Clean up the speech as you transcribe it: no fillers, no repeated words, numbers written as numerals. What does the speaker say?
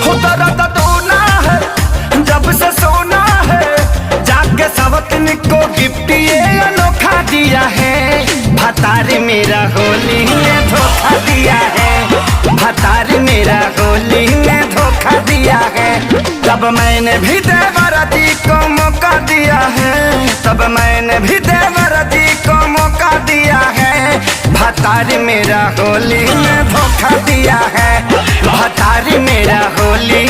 हो दर्द दूना है जब से सोना है, जाके सवतन को गिफ्ट ये अनोखा दिया है। भतार मेरा होली में धोखा दिया है, भतार मेरा होली में धोखा दिया है। तब मैंने भी देवरा जी को मौका दिया है, तब मैंने भी देवरा जी को मौका दिया है। भतार मेरा होली में धोखा दिया है, भतार मेरा होली